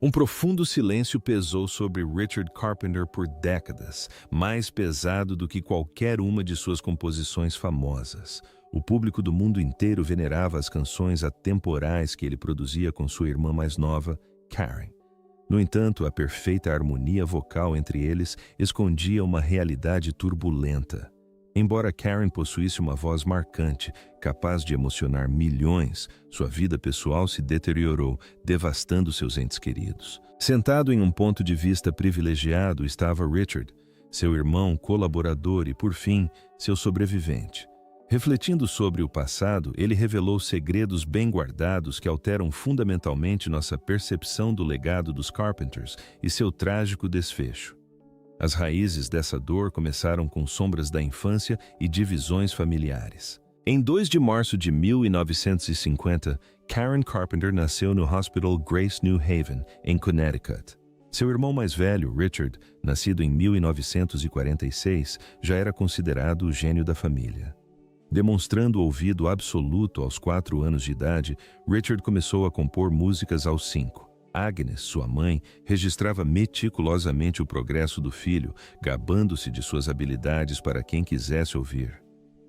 Um profundo silêncio pesou sobre Richard Carpenter por décadas, mais pesado do que qualquer uma de suas composições famosas. O público do mundo inteiro venerava as canções atemporais que ele produzia com sua irmã mais nova, Karen. No entanto, a perfeita harmonia vocal entre eles escondia uma realidade turbulenta. Embora Karen possuísse uma voz marcante, capaz de emocionar milhões, sua vida pessoal se deteriorou, devastando seus entes queridos. Sentado em um ponto de vista privilegiado estava Richard, seu irmão, colaborador e, por fim, seu sobrevivente. Refletindo sobre o passado, ele revelou segredos bem guardados que alteram fundamentalmente nossa percepção do legado dos Carpenters e seu trágico desfecho. As raízes dessa dor começaram com sombras da infância e divisões familiares. Em 2 de março de 1950, Karen Carpenter nasceu no Hospital Grace New Haven, em Connecticut. Seu irmão mais velho, Richard, nascido em 1946, já era considerado o gênio da família. Demonstrando ouvido absoluto aos 4 anos de idade, Richard começou a compor músicas aos 5. Agnes, sua mãe, registrava meticulosamente o progresso do filho, gabando-se de suas habilidades para quem quisesse ouvir.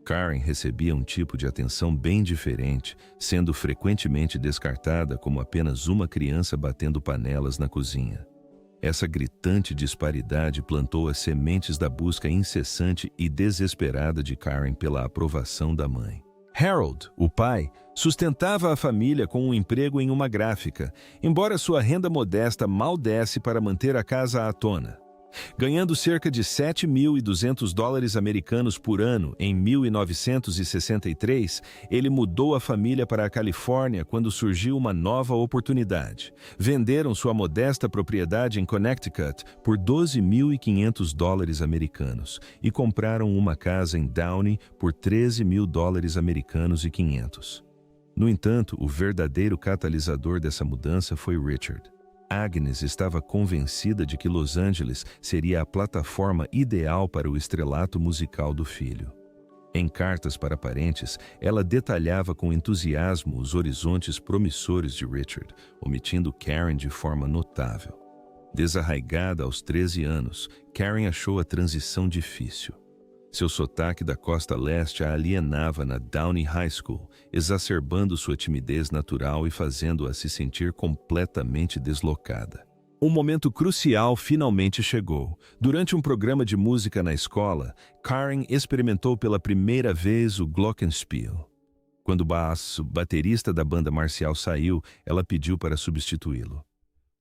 Karen recebia um tipo de atenção bem diferente, sendo frequentemente descartada como apenas uma criança batendo panelas na cozinha. Essa gritante disparidade plantou as sementes da busca incessante e desesperada de Karen pela aprovação da mãe. Harold, o pai, sustentava a família com um emprego em uma gráfica, embora sua renda modesta mal desse para manter a casa à tona. Ganhando cerca de $7.200 americanos por ano em 1963, ele mudou a família para a Califórnia quando surgiu uma nova oportunidade. Venderam sua modesta propriedade em Connecticut por $12.500 americanos e compraram uma casa em Downey por $13.000 americanos e 500. No entanto, o verdadeiro catalisador dessa mudança foi Richard. Agnes estava convencida de que Los Angeles seria a plataforma ideal para o estrelato musical do filho. Em cartas para parentes, ela detalhava com entusiasmo os horizontes promissores de Richard, omitindo Karen de forma notável. Desarraigada aos 13 anos, Karen achou a transição difícil. Seu sotaque da costa leste a alienava na Downey High School, exacerbando sua timidez natural e fazendo-a se sentir completamente deslocada. Um momento crucial finalmente chegou. Durante um programa de música na escola, Karen experimentou pela primeira vez o glockenspiel. Quando o baterista da banda marcial saiu, ela pediu para substituí-lo.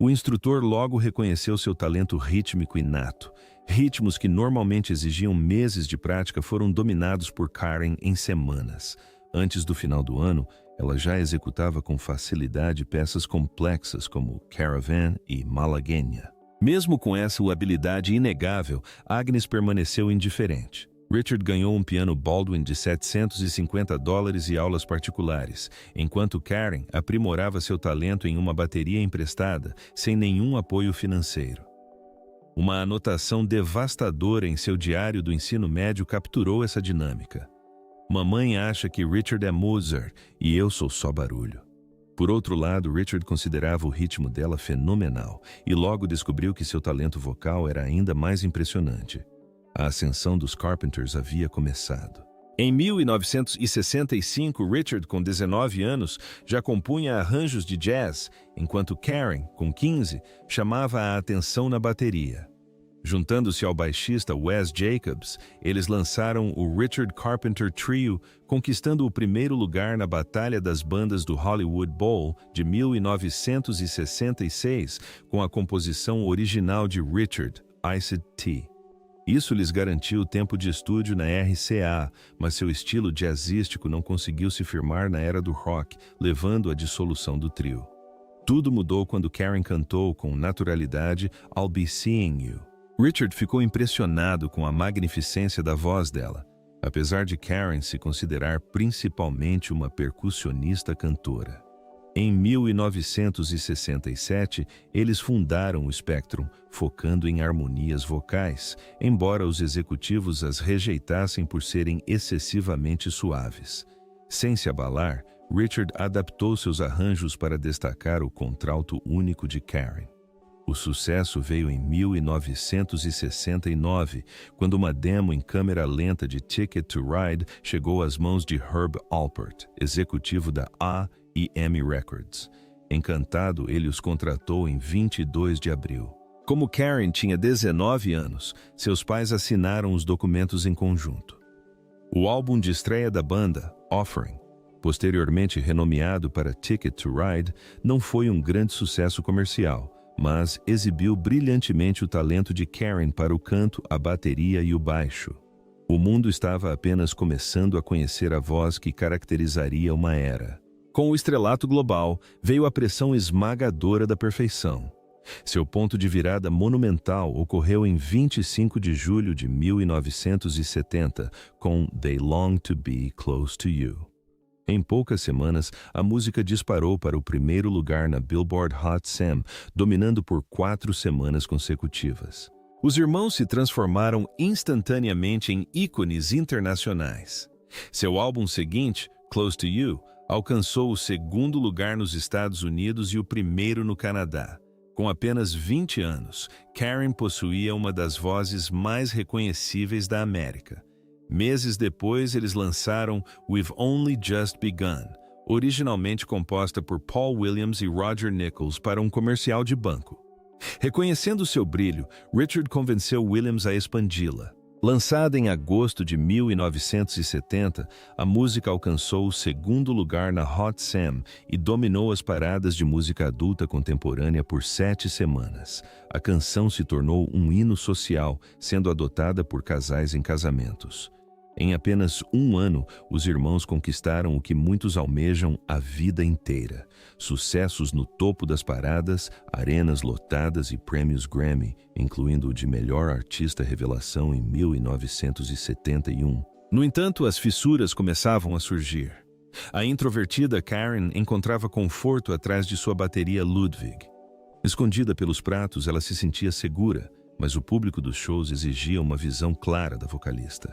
O instrutor logo reconheceu seu talento rítmico inato. Ritmos que normalmente exigiam meses de prática foram dominados por Karen em semanas. Antes do final do ano, ela já executava com facilidade peças complexas como Caravan e Malagueña. Mesmo com essa habilidade inegável, Agnes permaneceu indiferente. Richard ganhou um piano Baldwin de $750 e aulas particulares, enquanto Karen aprimorava seu talento em uma bateria emprestada, sem nenhum apoio financeiro. Uma anotação devastadora em seu diário do ensino médio capturou essa dinâmica. Mamãe acha que Richard é Mozart e eu sou só barulho. Por outro lado, Richard considerava o ritmo dela fenomenal e logo descobriu que seu talento vocal era ainda mais impressionante. A ascensão dos Carpenters havia começado. Em 1965, Richard, com 19 anos, já compunha arranjos de jazz, enquanto Karen, com 15, chamava a atenção na bateria. Juntando-se ao baixista Wes Jacobs, eles lançaram o Richard Carpenter Trio, conquistando o primeiro lugar na Batalha das Bandas do Hollywood Bowl de 1966, com a composição original de Richard, Iced Tea. Isso lhes garantiu tempo de estúdio na RCA, mas seu estilo jazzístico não conseguiu se firmar na era do rock, levando à dissolução do trio. Tudo mudou quando Karen cantou com naturalidade I'll Be Seeing You. Richard ficou impressionado com a magnificência da voz dela, apesar de Karen se considerar principalmente uma percussionista cantora. Em 1967, eles fundaram o Spectrum, focando em harmonias vocais, embora os executivos as rejeitassem por serem excessivamente suaves. Sem se abalar, Richard adaptou seus arranjos para destacar o contralto único de Karen. O sucesso veio em 1969, quando uma demo em câmera lenta de Ticket to Ride chegou às mãos de Herb Alpert, executivo da A&M Records. Encantado, ele os contratou em 22 de abril. Como Karen tinha 19 anos, seus pais assinaram os documentos em conjunto. O álbum de estreia da banda, Offering, posteriormente renomeado para Ticket to Ride, não foi um grande sucesso comercial, mas exibiu brilhantemente o talento de Karen para o canto, a bateria e o baixo. O mundo estava apenas começando a conhecer a voz que caracterizaria uma era. Com o estrelato global, veio a pressão esmagadora da perfeição. Seu ponto de virada monumental ocorreu em 25 de julho de 1970, com They Long to Be Close to You. Em poucas semanas, a música disparou para o primeiro lugar na Billboard Hot 100, dominando por 4 semanas consecutivas. Os irmãos se transformaram instantaneamente em ícones internacionais. Seu álbum seguinte, Close to You, alcançou o segundo lugar nos Estados Unidos e o primeiro no Canadá. Com apenas 20 anos, Karen possuía uma das vozes mais reconhecíveis da América. Meses depois, eles lançaram We've Only Just Begun, originalmente composta por Paul Williams e Roger Nichols para um comercial de banco. Reconhecendo seu brilho, Richard convenceu Williams a expandi-la. Lançada em agosto de 1970, a música alcançou o segundo lugar na Hot 100 e dominou as paradas de música adulta contemporânea por 7 semanas. A canção se tornou um hino social, sendo adotada por casais em casamentos. Em apenas um ano, os irmãos conquistaram o que muitos almejam a vida inteira: sucessos no topo das paradas, arenas lotadas e prêmios Grammy, incluindo o de melhor artista revelação em 1971. No entanto, as fissuras começavam a surgir. A introvertida Karen encontrava conforto atrás de sua bateria Ludwig. Escondida pelos pratos, ela se sentia segura, mas o público dos shows exigia uma visão clara da vocalista.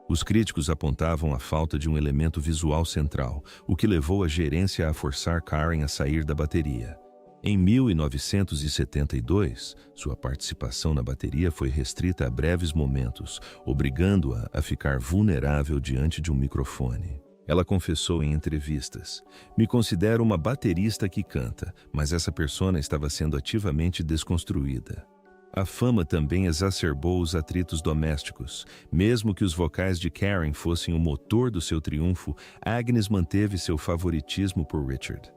Os críticos apontavam a falta de um elemento visual central, o que levou a gerência a forçar Karen a sair da bateria. Em 1972, sua participação na bateria foi restrita a breves momentos, obrigando-a a ficar vulnerável diante de um microfone. Ela confessou em entrevistas: "Me considero uma baterista que canta, mas essa persona estava sendo ativamente desconstruída." A fama também exacerbou os atritos domésticos. Mesmo que os vocais de Karen fossem o motor do seu triunfo, Agnes manteve seu favoritismo por Richard.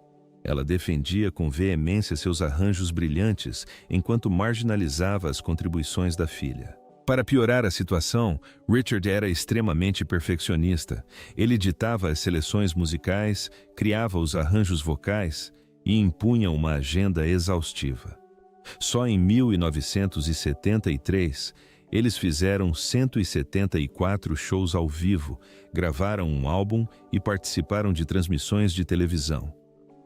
Ela defendia com veemência seus arranjos brilhantes, enquanto marginalizava as contribuições da filha. Para piorar a situação, Richard era extremamente perfeccionista. Ele ditava as seleções musicais, criava os arranjos vocais e impunha uma agenda exaustiva. Só em 1973, eles fizeram 174 shows ao vivo, gravaram um álbum e participaram de transmissões de televisão.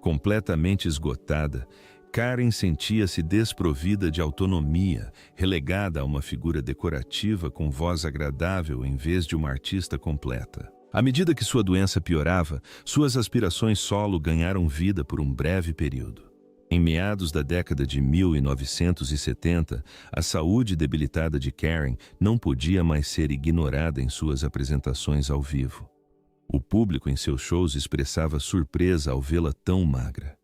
Completamente esgotada, Karen sentia-se desprovida de autonomia, relegada a uma figura decorativa com voz agradável em vez de uma artista completa. À medida que sua doença piorava, suas aspirações solo ganharam vida por um breve período. Em meados da década de 1970, a saúde debilitada de Karen não podia mais ser ignorada em suas apresentações ao vivo. O público em seus shows expressava surpresa ao vê-la tão magra.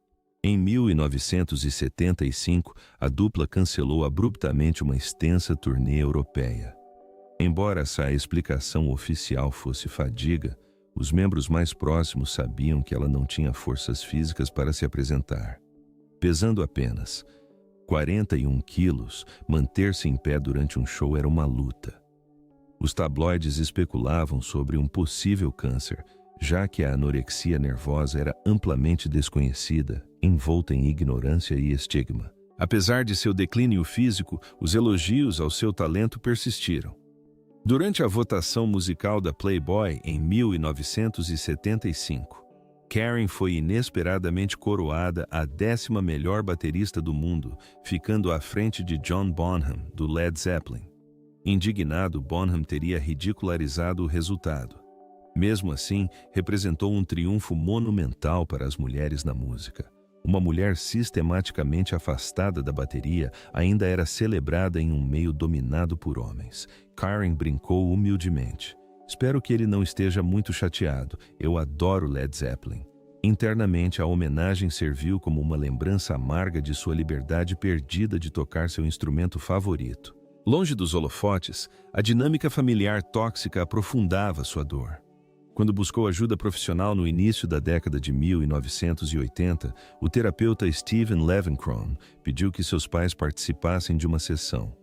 Em 1975, a dupla cancelou abruptamente uma extensa turnê europeia. Embora essa explicação oficial fosse fadiga, os membros mais próximos sabiam que ela não tinha forças físicas para se apresentar. Pesando apenas 41 quilos, manter-se em pé durante um show era uma luta. Os tabloides especulavam sobre um possível câncer, já que a anorexia nervosa era amplamente desconhecida, envolta em ignorância e estigma. Apesar de seu declínio físico, os elogios ao seu talento persistiram. Durante a votação musical da Playboy em 1975, Karen foi inesperadamente coroada a 10ª melhor baterista do mundo, ficando à frente de John Bonham, do Led Zeppelin. Indignado, Bonham teria ridicularizado o resultado. Mesmo assim, representou um triunfo monumental para as mulheres na música. Uma mulher sistematicamente afastada da bateria ainda era celebrada em um meio dominado por homens. Karen brincou humildemente. Espero que ele não esteja muito chateado. Eu adoro Led Zeppelin. Internamente, a homenagem serviu como uma lembrança amarga de sua liberdade perdida de tocar seu instrumento favorito. Longe dos holofotes, a dinâmica familiar tóxica aprofundava sua dor. Quando buscou ajuda profissional no início da década de 1980, o terapeuta Steven Levenkron pediu que seus pais participassem de uma sessão.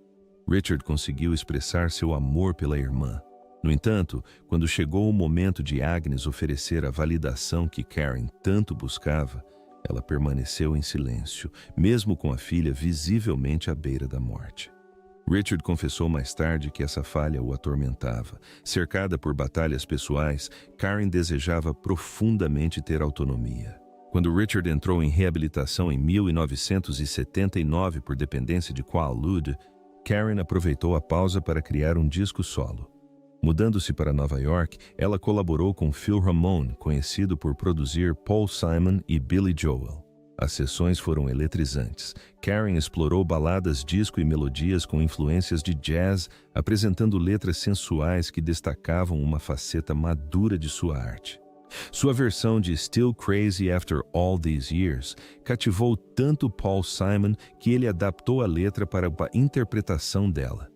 Richard conseguiu expressar seu amor pela irmã. No entanto, quando chegou o momento de Agnes oferecer a validação que Karen tanto buscava, ela permaneceu em silêncio, mesmo com a filha visivelmente à beira da morte. Richard confessou mais tarde que essa falha o atormentava. Cercada por batalhas pessoais, Karen desejava profundamente ter autonomia. Quando Richard entrou em reabilitação em 1979 por dependência de Quaalude, Karen aproveitou a pausa para criar um disco solo. Mudando-se para Nova York, ela colaborou com Phil Ramone, conhecido por produzir Paul Simon e Billy Joel. As sessões foram eletrizantes. Karen explorou baladas disco e melodias com influências de jazz, apresentando letras sensuais que destacavam uma faceta madura de sua arte. Sua versão de Still Crazy After All These Years cativou tanto Paul Simon que ele adaptou a letra para a interpretação dela.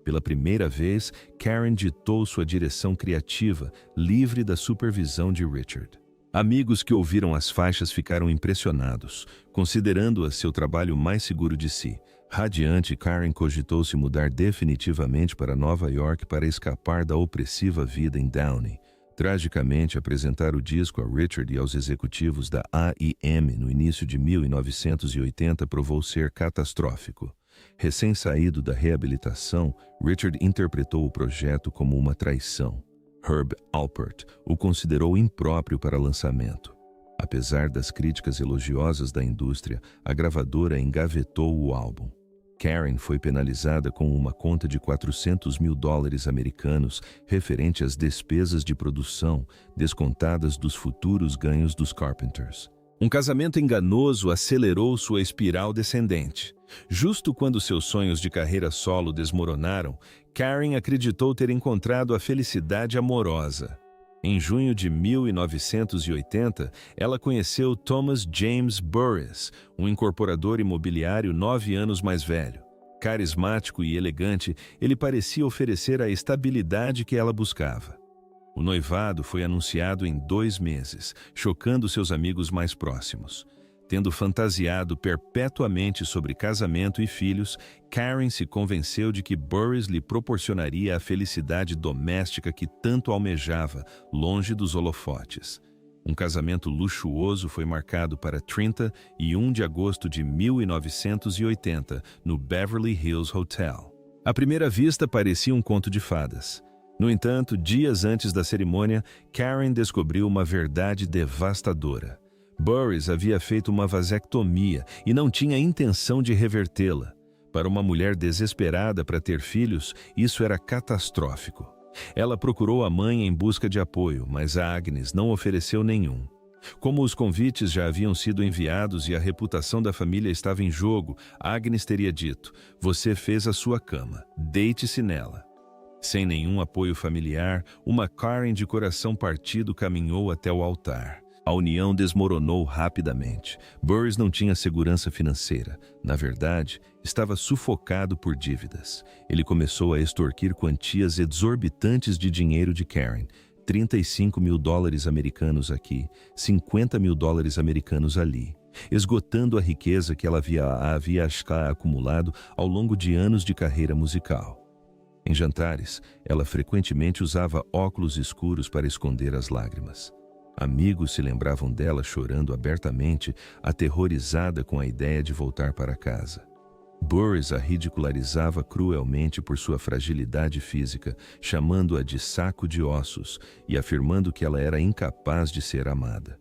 Pela primeira vez, Karen ditou sua direção criativa, livre da supervisão de Richard. Amigos que ouviram as faixas ficaram impressionados, considerando-a seu trabalho mais seguro de si. Radiante, Karen cogitou se mudar definitivamente para Nova York para escapar da opressiva vida em Downey. Tragicamente, apresentar o disco a Richard e aos executivos da A&M no início de 1980 provou ser catastrófico. Recém-saído da reabilitação, Richard interpretou o projeto como uma traição. Herb Alpert o considerou impróprio para lançamento. Apesar das críticas elogiosas da indústria, a gravadora engavetou o álbum. Karen foi penalizada com uma conta de $400 mil americanos referente às despesas de produção, descontadas dos futuros ganhos dos Carpenters. Um casamento enganoso acelerou sua espiral descendente. Justo quando seus sonhos de carreira solo desmoronaram, Karen acreditou ter encontrado a felicidade amorosa. Em junho de 1980, ela conheceu Thomas James Burris, um incorporador imobiliário 9 anos mais velho. Carismático e elegante, ele parecia oferecer a estabilidade que ela buscava. O noivado foi anunciado em 2 meses, chocando seus amigos mais próximos. Tendo fantasiado perpetuamente sobre casamento e filhos, Karen se convenceu de que Burris lhe proporcionaria a felicidade doméstica que tanto almejava, longe dos holofotes. Um casamento luxuoso foi marcado para 30 e 1 de agosto de 1980, no Beverly Hills Hotel. À primeira vista, parecia um conto de fadas. No entanto, dias antes da cerimônia, Karen descobriu uma verdade devastadora. Burris havia feito uma vasectomia e não tinha intenção de revertê-la. Para uma mulher desesperada para ter filhos, isso era catastrófico. Ela procurou a mãe em busca de apoio, mas a Agnes não ofereceu nenhum. Como os convites já haviam sido enviados e a reputação da família estava em jogo, Agnes teria dito: "Você fez a sua cama, deite-se nela." Sem nenhum apoio familiar, uma Karen de coração partido caminhou até o altar. A união desmoronou rapidamente. Burris não tinha segurança financeira. Na verdade, estava sufocado por dívidas. Ele começou a extorquir quantias exorbitantes de dinheiro de Karen. $35 mil americanos aqui, $50 mil americanos ali, esgotando a riqueza que ela havia acumulado ao longo de anos de carreira musical. Em jantares, ela frequentemente usava óculos escuros para esconder as lágrimas. Amigos se lembravam dela chorando abertamente, aterrorizada com a ideia de voltar para casa. Burris a ridicularizava cruelmente por sua fragilidade física, chamando-a de saco de ossos e afirmando que ela era incapaz de ser amada.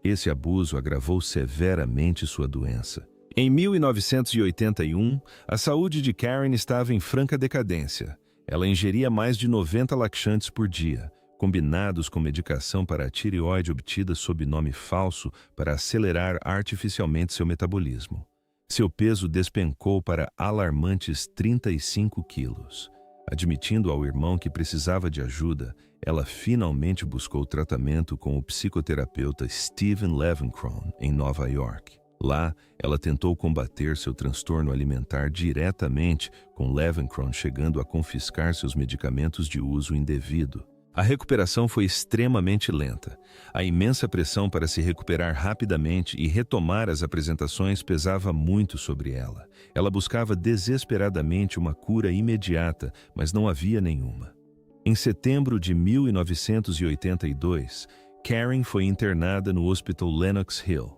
Esse abuso agravou severamente sua doença. Em 1981, a saúde de Karen estava em franca decadência. Ela ingeria mais de 90 laxantes por dia, combinados com medicação para a tireoide obtida sob nome falso para acelerar artificialmente seu metabolismo. Seu peso despencou para alarmantes 35 quilos. Admitindo ao irmão que precisava de ajuda, ela finalmente buscou tratamento com o psicoterapeuta Steven Levenkron, em Nova York. Lá, ela tentou combater seu transtorno alimentar diretamente, com Levenkron chegando a confiscar seus medicamentos de uso indevido. A recuperação foi extremamente lenta. A imensa pressão para se recuperar rapidamente e retomar as apresentações pesava muito sobre ela. Ela buscava desesperadamente uma cura imediata, mas não havia nenhuma. Em setembro de 1982, Karen foi internada no Hospital Lenox Hill.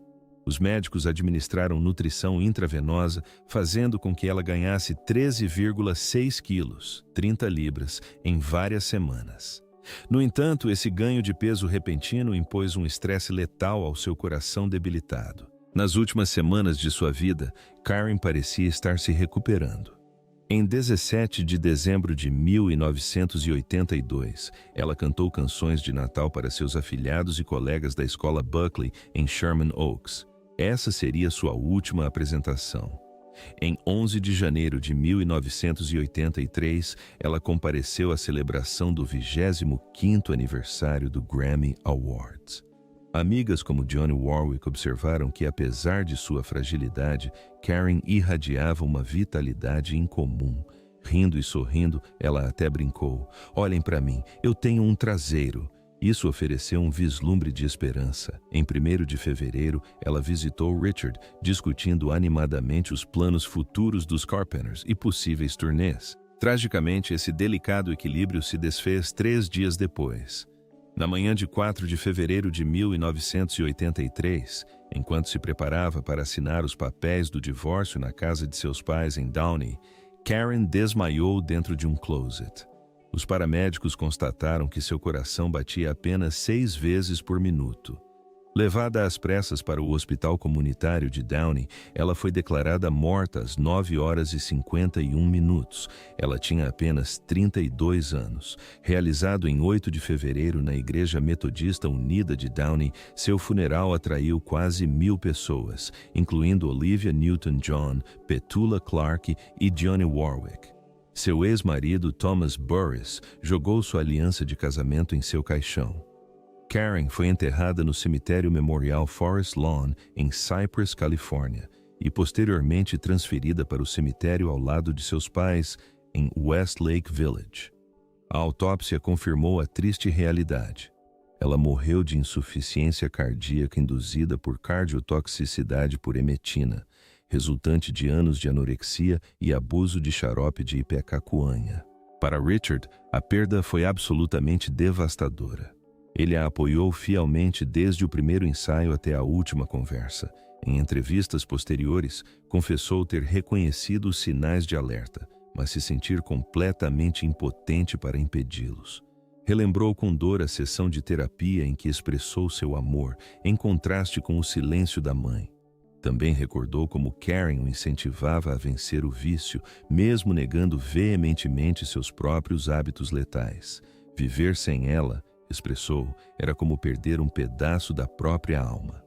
Os médicos administraram nutrição intravenosa, fazendo com que ela ganhasse 13,6 quilos, 30 libras, em várias semanas. No entanto, esse ganho de peso repentino impôs um estresse letal ao seu coração debilitado. Nas últimas semanas de sua vida, Karen parecia estar se recuperando. Em 17 de dezembro de 1982, ela cantou canções de Natal para seus afilhados e colegas da escola Buckley, em Sherman Oaks. Essa seria sua última apresentação. Em 11 de janeiro de 1983, ela compareceu à celebração do 25º aniversário do Grammy Awards. Amigas como Dionne Warwick observaram que, apesar de sua fragilidade, Karen irradiava uma vitalidade incomum. Rindo e sorrindo, ela até brincou: "Olhem para mim, eu tenho um traseiro." Isso ofereceu um vislumbre de esperança. Em 1º de fevereiro, ela visitou Richard, discutindo animadamente os planos futuros dos Carpenters e possíveis turnês. Tragicamente, esse delicado equilíbrio se desfez 3 dias depois. Na manhã de 4 de fevereiro de 1983, enquanto se preparava para assinar os papéis do divórcio na casa de seus pais em Downey, Karen desmaiou dentro de um closet. Os paramédicos constataram que seu coração batia apenas 6 vezes por minuto. Levada às pressas para o hospital comunitário de Downey, ela foi declarada morta às 9 horas e 51 minutos. Ela tinha apenas 32 anos. Realizado em 8 de fevereiro na Igreja Metodista Unida de Downey, seu funeral atraiu quase 1.000 pessoas, incluindo Olivia Newton-John, Petula Clark e Dionne Warwick. Seu ex-marido, Thomas Burris, jogou sua aliança de casamento em seu caixão. Karen foi enterrada no cemitério Memorial Forest Lawn, em Cypress, Califórnia, e posteriormente transferida para o cemitério ao lado de seus pais, em Westlake Village. A autópsia confirmou a triste realidade. Ela morreu de insuficiência cardíaca induzida por cardiotoxicidade por emetina, resultante de anos de anorexia e abuso de xarope de ipecacuanha. Para Richard, a perda foi absolutamente devastadora. Ele a apoiou fielmente desde o primeiro ensaio até a última conversa. Em entrevistas posteriores, confessou ter reconhecido os sinais de alerta, mas se sentir completamente impotente para impedi-los. Relembrou com dor a sessão de terapia em que expressou seu amor, em contraste com o silêncio da mãe. Também recordou como Karen o incentivava a vencer o vício, mesmo negando veementemente seus próprios hábitos letais. Viver sem ela, expressou, era como perder um pedaço da própria alma.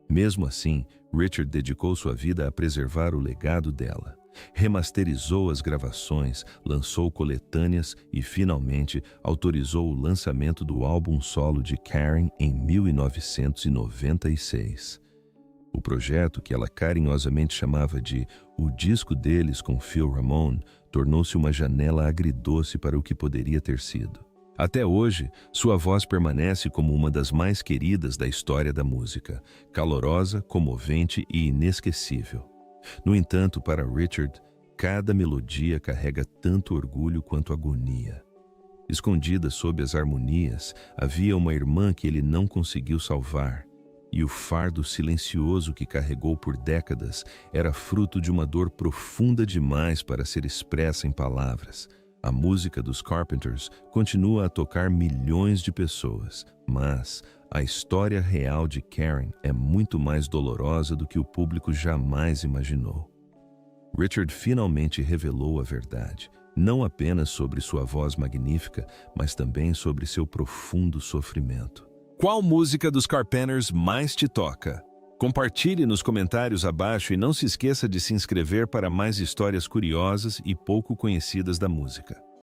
Mesmo assim, Richard dedicou sua vida a preservar o legado dela. Remasterizou as gravações, lançou coletâneas e, finalmente, autorizou o lançamento do álbum solo de Karen em 1996. O projeto, que ela carinhosamente chamava de "O Disco Deles com Phil Ramone", tornou-se uma janela agridoce para o que poderia ter sido. Até hoje, sua voz permanece como uma das mais queridas da história da música, calorosa, comovente e inesquecível. No entanto, para Richard, cada melodia carrega tanto orgulho quanto agonia. Escondida sob as harmonias, havia uma irmã que ele não conseguiu salvar, e o fardo silencioso que carregou por décadas era fruto de uma dor profunda demais para ser expressa em palavras. A música dos Carpenters continua a tocar milhões de pessoas, mas a história real de Karen é muito mais dolorosa do que o público jamais imaginou. Richard finalmente revelou a verdade. não apenas sobre sua voz magnífica, mas também sobre seu profundo sofrimento. Qual música dos Carpenters mais te toca? Compartilhe nos comentários abaixo e não se esqueça de se inscrever para mais histórias curiosas e pouco conhecidas da música.